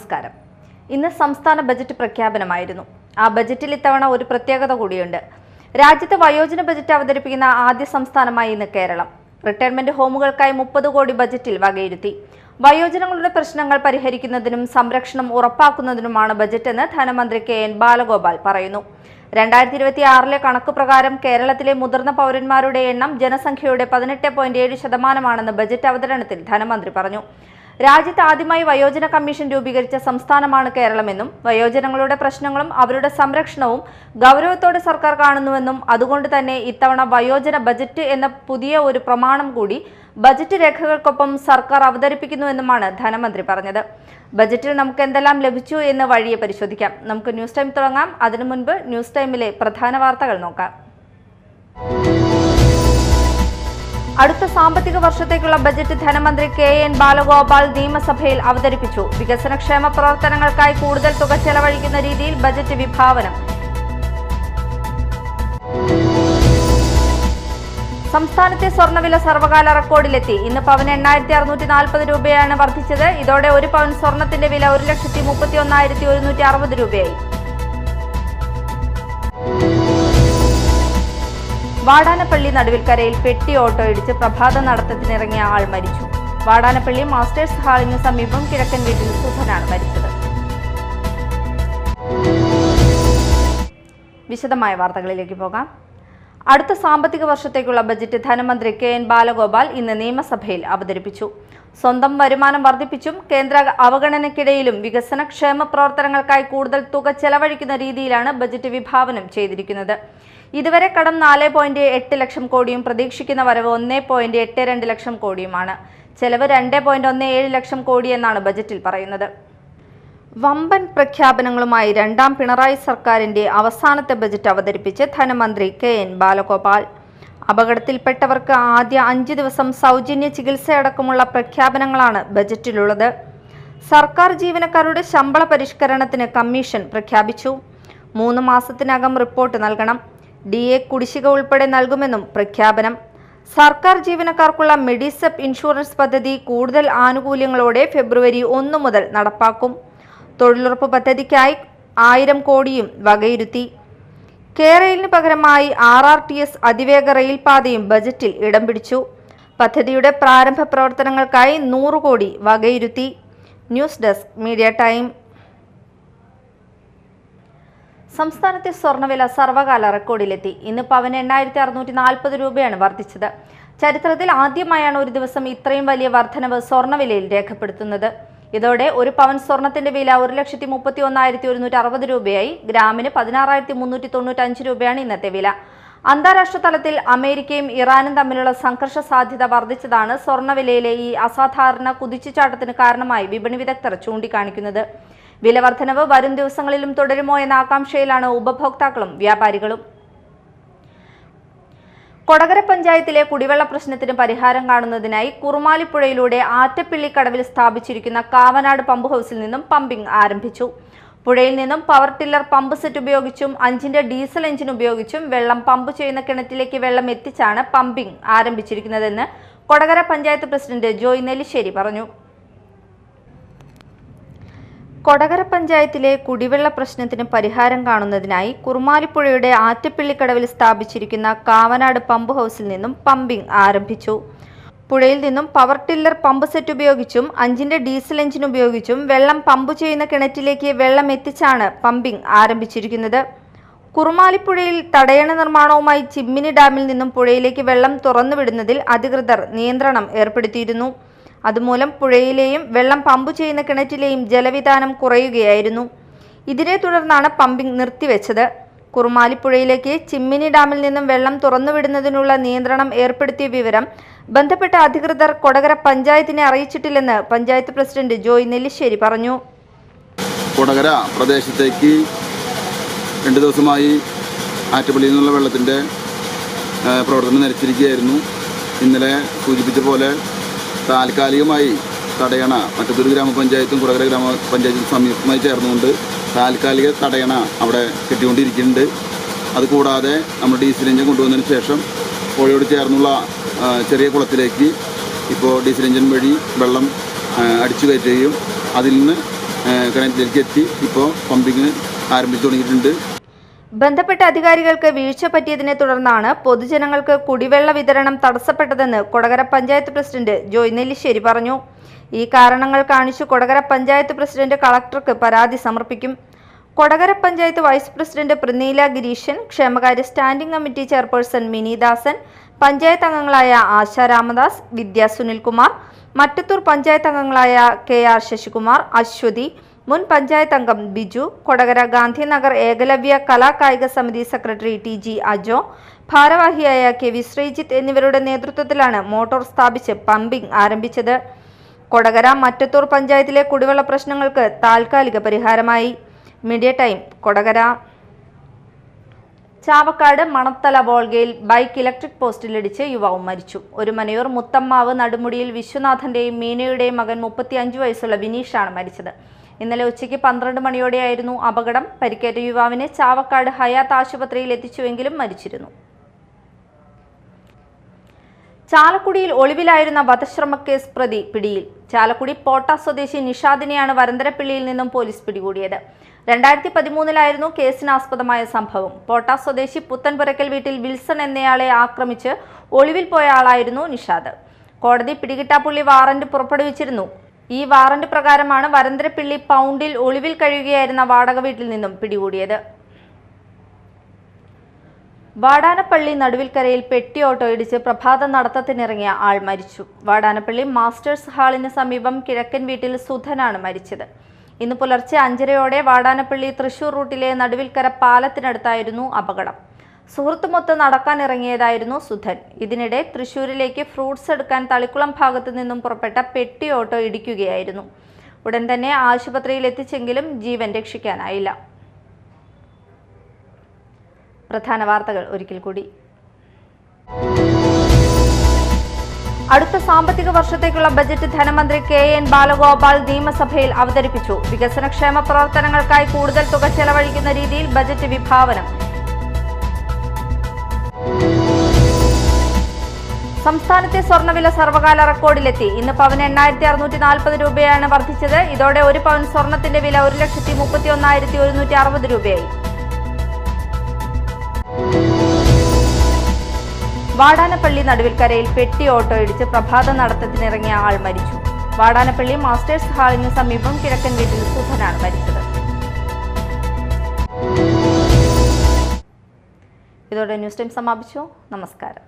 നമസ്കാരം. ഇന്ന് സംസ്ഥാന ബജറ്റ് പ്രഖ്യാപനമായിരുന്നു. ആ ബജറ്റിൽ ഇത്തവണ ഒരു പ്രത്യേകത കൂടിയുണ്ട്. രാജ്യത്ത് വയോജന ബജറ്റ് അവതരിപ്പിക്കുന്ന ആദ്യ സംസ്ഥാനമായി ഇന്ന് കേരളം. റിട്ടയർമെന്റ് ഹോമുകൾക്കായി 30 കോടി ബജറ്റിൽ വകയിരുത്തി. വയോജനങ്ങളുടെ പ്രശ്നങ്ങൾ പരിഹരിക്കുന്നതിനും സംരക്ഷണം ഉറപ്പാക്കുന്നതിനുമാണ് ബജറ്റെന്ന് ധനമന്ത്രി KN ബാലഗോപാൽ പറയുന്നു. 2026 കണക്ക് പ്രകാരം കേരളത്തിലെ മുതിർന്ന പൗരന്മാരുടെ എണ്ണം ജനസംഖ്യയുടെ 18.7% ബജറ്റ് അവതരണത്തിൽ ധനമന്ത്രി പറഞ്ഞു. രാജ്യത്ത് ആദ്യമായി വയോജന കമ്മീഷൻ രൂപീകരിച്ച സംസ്ഥാനമാണ് കേരളമെന്നും വയോജനങ്ങളുടെ പ്രശ്നങ്ങളും അവരുടെ സംരക്ഷണവും ഗൗരവത്തോടെ സർക്കാർ കാണുന്നുവെന്നും അതുകൊണ്ട് തന്നെ ഇത്തവണ വയോജന ബജറ്റ് എന്ന പുതിയ ഒരു പ്രമാണം കൂടി ബജറ്റ് രേഖകൾക്കൊപ്പം സർക്കാർ അവതരിപ്പിക്കുന്നുവെന്നുമാണ് ധനമന്ത്രി പറഞ്ഞത്. ബജറ്റിൽ നമുക്ക് എന്തെല്ലാം ലഭിച്ചു എന്ന് വഴിയെ പരിശോധിക്കാം. നമുക്ക് ന്യൂസ് ടൈം തുടങ്ങാം. അതിനു മുൻപ് ന്യൂസ് ടൈമിലെ പ്രധാന വാർത്തകൾ നോക്കാം. അടുത്ത സാമ്പത്തിക വർഷത്തേക്കുള്ള ബജറ്റ് ധനമന്ത്രി KN ബാലഗോപാൽ നിയമസഭയിൽ അവതരിപ്പിച്ചു. വികസനക്ഷേമ പ്രവർത്തനങ്ങൾക്കായി കൂടുതൽ തുക ചെലവഴിക്കുന്ന രീതിയിൽ ബജറ്റ് വിഭാവനം. സംസ്ഥാനത്തെ സ്വർണ്ണവില സർവകാല റെക്കോർഡിലെത്തി. ഇന്ന് പവന് 8640 രൂപയാണ് വർദ്ധിച്ചത്. ഇതോടെ ഒരു പവൻ സ്വർണത്തിന്റെ വില 1,31,160 രൂപയായി. വാടാനപ്പള്ളി നടുവിൽക്കരയിൽ പെട്ടി ഓട്ടോ ഇടിച്ച് പ്രഭാത നടത്തത്തിനിറങ്ങിയ ആൾ മരിച്ചു. വാടാനപ്പള്ളി മാസ്റ്റേഴ്സ് ഹാളിന് സമീപം കിഴക്കൻ വീട്ടിൽ സുധനാണ് മരിച്ചത്. വിശദമായ വാർത്തകളിലേക്ക് പോകാം. അടുത്ത സാമ്പത്തിക വർഷത്തേക്കുള്ള ബജറ്റ് ധനമന്ത്രി KN ബാലഗോപാൽ ഇന്ന് നിയമസഭയിൽ അവതരിപ്പിച്ചു. സ്വന്തം വരുമാനം വർദ്ധിപ്പിച്ചും കേന്ദ്ര അവഗണനയ്ക്കിടയിലും വികസന ക്ഷേമ പ്രവർത്തനങ്ങൾക്കായി കൂടുതൽ തുക ചെലവഴിക്കുന്ന രീതിയിലാണ് ബജറ്റ് വിഭാവനം ചെയ്തിരിക്കുന്നത്. ഇതുവരെ കടം 4.8 ലക്ഷം കോടിയും പ്രതീക്ഷിക്കുന്ന വരവ് 1.82 ലക്ഷം കോടിയുമാണ്. ചെലവ് 2.17 ലക്ഷം കോടി എന്നാണ് ബജറ്റിൽ പറയുന്നത്. വമ്പൻ പ്രഖ്യാപനങ്ങളുമായി രണ്ടാം പിണറായി സർക്കാരിന്റെ അവസാനത്തെ ബജറ്റ് അവതരിപ്പിച്ച് ധനമന്ത്രി KN ബാലഗോപാൽ. അപകടത്തിൽപ്പെട്ടവർക്ക് ആദ്യ 5 ദിവസം സൗജന്യ ചികിത്സയടക്കമുള്ള പ്രഖ്യാപനങ്ങളാണ് ബജറ്റിലുള്ളത്. സർക്കാർ ജീവനക്കാരുടെ ശമ്പള പരിഷ്കരണത്തിന് കമ്മീഷൻ പ്രഖ്യാപിച്ചു. 3 മാസത്തിനകം റിപ്പോർട്ട് നൽകണം. DA കുടിശ്ശിക ഉൾപ്പെടെ നൽകുമെന്നും പ്രഖ്യാപനം. സർക്കാർ ജീവനക്കാർക്കുള്ള മെഡിസെപ്പ് ഇൻഷുറൻസ് പദ്ധതി കൂടുതൽ ആനുകൂല്യങ്ങളോടെ ഫെബ്രുവരി 1 മുതൽ നടപ്പാക്കും. തൊഴിലുറപ്പ് പദ്ധതിക്കായി 1000 കോടിയും വകയിരുത്തി. കേരളിന് പകരമായി RRTS അതിവേഗ റെയിൽപാതയും ബജറ്റിൽ ഇടം പിടിച്ചു. പദ്ധതിയുടെ പ്രാരംഭ പ്രവർത്തനങ്ങൾക്കായി 100 കോടി വകയിരുത്തി. News desk media time. സംസ്ഥാനത്തെ സ്വർണ്ണവില സർവകാല റെക്കോർഡിലെത്തി. ഇന്ന് പവന് 8640 രൂപയാണ് വർദ്ധിച്ചത്. ചരിത്രത്തിൽ ആദ്യമായാണ് ഒരു ദിവസം ഇത്രയും വലിയ വർധനവ് സ്വർണ്ണവിലയിൽ രേഖപ്പെടുത്തുന്നത്. ഇതോടെ ഒരു പവൻ സ്വർണത്തിന്റെ വില 1,31,160 രൂപയായി. ഗ്രാമിന് 16,395 രൂപയാണ് ഇന്നത്തെ വില. അന്താരാഷ്ട്ര തലത്തിൽ അമേരിക്കയും ഇറാനും തമ്മിലുള്ള സംഘർഷ സാധ്യത വർദ്ധിച്ചതാണ് സ്വർണ്ണവിലയിലെ ഈ അസാധാരണ കുതിച്ചുചാട്ടത്തിന് കാരണമായി വിപണി വിദഗ്ധർ ചൂണ്ടിക്കാണിക്കുന്നത്. വില വർധനവ് വരും ദിവസങ്ങളിലും തുടരുമോ എന്ന ആകാംക്ഷയിലാണ് ഉപഭോക്താക്കളും വ്യാപാരികളും. കൊടകര പഞ്ചായത്തിലെ കുടിവെള്ള പ്രശ്നത്തിന് പരിഹാരം കാണുന്നതിനായി കുറുമാലിപ്പുഴയിലൂടെ ആറ്റപ്പിള്ളിക്കടവിൽ സ്ഥാപിച്ചിരിക്കുന്ന കാവനാട് പമ്പ് ഹൗസിൽ നിന്നും പമ്പിംഗ് ആരംഭിച്ചു. പുഴയിൽ നിന്നും പവർ ടില്ലർ പമ്പ് സെറ്റ് ഉപയോഗിച്ചും 5ന്റെ ഡീസൽ എഞ്ചിൻ ഉപയോഗിച്ചും വെള്ളം പമ്പ് ചെയ്യുന്ന കിണറ്റിലേക്ക് വെള്ളം എത്തിച്ചാണ് പമ്പിംഗ് ആരംഭിച്ചിരിക്കുന്നതെന്ന് കൊടകര പഞ്ചായത്ത് പ്രസിഡന്റ് ജോയ് നെല്ലിശ്ശേരി പറഞ്ഞു. കൊടകര പഞ്ചായത്തിലെ കുടിവെള്ള പ്രശ്നത്തിന് പരിഹാരം കാണുന്നതിനായി കുറുമാലിപ്പുഴയുടെ ആറ്റപ്പിള്ളിക്കടവിൽ സ്ഥാപിച്ചിരിക്കുന്ന കാവനാട് പമ്പ് ഹൗസിൽ നിന്നും പമ്പിംഗ് ആരംഭിച്ചു. പുഴയിൽ നിന്നും പവർ ടില്ലർ പമ്പ് സെറ്റ് ഉപയോഗിച്ചും 5ന്റെ ഡീസൽ എഞ്ചിൻ ഉപയോഗിച്ചും വെള്ളം പമ്പ് ചെയ്യുന്ന കിണറ്റിലേക്ക് വെള്ളം എത്തിച്ചാണ് പമ്പിംഗ് ആരംഭിച്ചിരിക്കുന്നത്. കുറുമാലിപ്പുഴയിൽ തടയണ നിർമ്മാണവുമായി ചിമ്മിനി ഡാമിൽ നിന്നും പുഴയിലേക്ക് വെള്ളം തുറന്നുവിടുന്നതിൽ അധികൃതർ നിയന്ത്രണം ഏർപ്പെടുത്തിയിരുന്നു. അതുമൂലം പുഴയിലെയും വെള്ളം പമ്പ് ചെയ്യുന്ന കിണറ്റിലെയും ജലവിതാനം കുറയുകയായിരുന്നു. ഇതിനെ തുടർന്നാണ് പമ്പിംഗ് നിർത്തിവെച്ചത്. കുറുമാലിപ്പുഴയിലേക്ക് ചിമ്മിനി ഡാമിൽ നിന്നും വെള്ളം തുറന്നുവിടുന്നതിനുള്ള നിയന്ത്രണം ഏർപ്പെടുത്തിയ വിവരം ബന്ധപ്പെട്ട അധികൃതർ കൊടകര പഞ്ചായത്തിനെ അറിയിച്ചിട്ടില്ലെന്ന് പഞ്ചായത്ത് പ്രസിഡന്റ് ജോയ് നെല്ലിശ്ശേരി പറഞ്ഞു. കൊടകര പ്രദേശത്തേക്ക് 2 ദിവസമായി ആറ്റപ്പള്ളിയിൽ നിന്നുള്ള വെള്ളത്തിൻ്റെ പ്രവർത്തനം നിലച്ചിരിക്കുകയായിരുന്നു. ഇന്നലെ സൂചിപ്പിച്ച പോലെ താൽക്കാലികമായി തടയണ മറ്റൊരു ഗ്രാമപഞ്ചായത്തും കൊടകര ഗ്രാമപഞ്ചായത്തും സംയുക്തമായി ചേർന്നുകൊണ്ട് താൽക്കാലിക തടയണ അവിടെ കെട്ടിക്കൊണ്ടിരിക്കുന്നുണ്ട്. അതുകൂടാതെ നമ്മൾ ഡീസൽ എഞ്ചിൻ കൊണ്ടുവന്നതിന് ശേഷം പുഴയോട് ചേർന്നുള്ള ചെറിയ കുളത്തിലേക്ക് ഇപ്പോൾ ഡീസൽ എഞ്ചിൻ വഴി വെള്ളം അടിച്ചു കയറ്റുകയും അതിൽ നിന്ന് കിണറ്റിലേക്ക് എത്തി. ഇപ്പോൾ പമ്പിങ് ആരംഭിച്ചു തുടങ്ങിയിട്ടുണ്ട്. ബന്ധപ്പെട്ട അധികാരികൾക്ക് വീഴ്ച പറ്റിയതിനെ തുടർന്നാണ് പൊതുജനങ്ങൾക്ക് കുടിവെള്ള വിതരണം തടസ്സപ്പെട്ടതെന്ന് കൊടകര പഞ്ചായത്ത് പ്രസിഡന്റ് ജോയ് നെല്ലിശ്ശേരി പറഞ്ഞു. ഈ കാരണങ്ങൾ കാണിച്ചു കൊടകര പഞ്ചായത്ത് പ്രസിഡന്റ് കളക്ടർക്ക് പരാതി സമർപ്പിക്കും. കൊടകര പഞ്ചായത്ത് വൈസ് പ്രസിഡന്റ് പ്രനീല ഗിരീശൻ, ക്ഷേമകാര്യ സ്റ്റാൻഡിംഗ് കമ്മിറ്റി ചെയർപേഴ്സൺ മിനിദാസൻ, പഞ്ചായത്ത് അംഗങ്ങളായ ആശ രാമദാസ്, വിദ്യ സുനിൽകുമാർ, മറ്റത്തൂർ പഞ്ചായത്ത് അംഗങ്ങളായ KR ശശികുമാർ, അശ്വതി, മുൻ പഞ്ചായത്ത് അംഗം ബിജു, കൊടകര ഗാന്ധിനഗർ ഏകലവ്യ കലാകായിക സമിതി സെക്രട്ടറി TG അജോ, ഭാരവാഹിയായ KV ശ്രീജിത്ത് എന്നിവരുടെ നേതൃത്വത്തിലാണ് മോട്ടോർ സ്ഥാപിച്ച് പമ്പിംഗ് ആരംഭിച്ചത്. കൊടകര മറ്റത്തൂർ പഞ്ചായത്തിലെ കുടിവെള്ള പ്രശ്നങ്ങൾക്ക് താൽക്കാലിക പരിഹാരമായി. Media time, Kodakara. ചാവക്കാട് മണത്തല വോൾഗയിൽ ബൈക്ക് ഇലക്ട്രിക് പോസ്റ്റിലിടിച്ച് യുവാവ് മരിച്ചു. ഒരുമനയൂർ മുത്തമ്മാവ് നടുമുടിയിൽ വിശ്വനാഥന്റെയും മീനയുടെയും മകൻ 35 വയസ്സുള്ള വിനീഷാണ് മരിച്ചത്. ഇന്നലെ ഉച്ചയ്ക്ക് 12 മണിയോടെയായിരുന്നു അപകടം. പരിക്കേറ്റ യുവാവിനെ ചാവക്കാട് ഹയാത്ത് ആശുപത്രിയിൽ എത്തിച്ചുവെങ്കിലും മരിച്ചിരുന്നു. ചാലക്കുടിയിൽ ഒളിവിലായിരുന്ന വധശ്രമക്കേസ് പ്രതി പിടിയിൽ. ചാലക്കുടി പോട്ട സ്വദേശി നിഷാദിനെയാണ് വരന്തരപ്പിള്ളിയിൽ നിന്നും പോലീസ് പിടികൂടിയത്. 2013 കേസിനാസ്പദമായ സംഭവം. പോട്ട സ്വദേശി പുത്തൻപുരക്കൽ വീട്ടിൽ വിൽസൺ എന്നയാളെ ആക്രമിച്ച് ഒളിവിൽ പോയ ആളായിരുന്നു നിഷാദ്. കോടതി പിടികിട്ടാപ്പുള്ളി വാറന്റ് പുറപ്പെടുവിച്ചിരുന്നു. ഈ വാറന്റ് പ്രകാരമാണ് വരന്തരപ്പിള്ളി പൗണ്ടിൽ ഒളിവിൽ കഴിയുകയായിരുന്ന വാടക വീട്ടിൽ നിന്നും പിടികൂടിയത്. വാടാനപ്പള്ളി നടുവിൽക്കരയിൽ പെട്ടി ഓട്ടോ ഇടിച്ച് പ്രഭാത നടത്തത്തിനിറങ്ങിയ ആൾ മരിച്ചു. വാടാനപ്പള്ളി മാസ്റ്റേഴ്സ് ഹാളിന് സമീപം കിഴക്കൻ വീട്ടിൽ സുധനാണ് മരിച്ചത്. ഇന്ന് പുലർച്ചെ 5:30 വാടാനപ്പള്ളി തൃശൂർ റൂട്ടിലെ നടുവിൽക്കര പാലത്തിനടുത്തായിരുന്നു അപകടം. സുഹൃത്തുമൊത്ത് നടക്കാനിറങ്ങിയതായിരുന്നു സുധൻ. ഇതിനിടെ തൃശൂരിലേക്ക് ഫ്രൂട്ട്സ് എടുക്കാൻ തളിക്കുളം ഭാഗത്തു നിന്നും പുറപ്പെട്ട പെട്ടി ഓട്ടോ ഇടിക്കുകയായിരുന്നു. ഉടൻ തന്നെ ആശുപത്രിയിൽ എത്തിച്ചെങ്കിലും ജീവൻ രക്ഷിക്കാനായില്ല. പ്രധാന വാർത്തകൾ ഒരിക്കൽ കൂടി. അടുത്ത സാമ്പത്തിക വർഷത്തേക്കുള്ള ബജറ്റ് ധനമന്ത്രി KN ബാലഗോപാൽ നിയമസഭയിൽ അവതരിപ്പിച്ചു. വികസനക്ഷേമ പ്രവർത്തനങ്ങൾക്കായി കൂടുതൽ തുക ചെലവഴിക്കുന്ന രീതിയിൽ ബജറ്റ് വിഭാവനം. സംസ്ഥാനത്തെ സ്വർണ്ണവില സർവകാല റെക്കോർഡിലെത്തി. ഇന്ന് പവന് 8640 രൂപയാണ് വർദ്ധിച്ചത്. ഇതോടെ 1 പവൻ സ്വർണത്തിന്റെ വില 1,31,160 രൂപയായി. വാടാനപ്പള്ളി നടുവിൽക്കരയിൽ പെട്ടി ഓട്ടോ ഇടിച്ച് പ്രഭാത നടത്തത്തിനിറങ്ങിയ ആൾ മരിച്ചു. വാടാനപ്പള്ളി മാസ്റ്റേഴ്സ് ഹാളിന് സമീപം കിഴക്കൻ വീട്ടിൽ സുധനാണ് മരിച്ചത്. ഇതോടെ ന്യൂസ് ടൈം സമാപിച്ചു. നമസ്കാരം.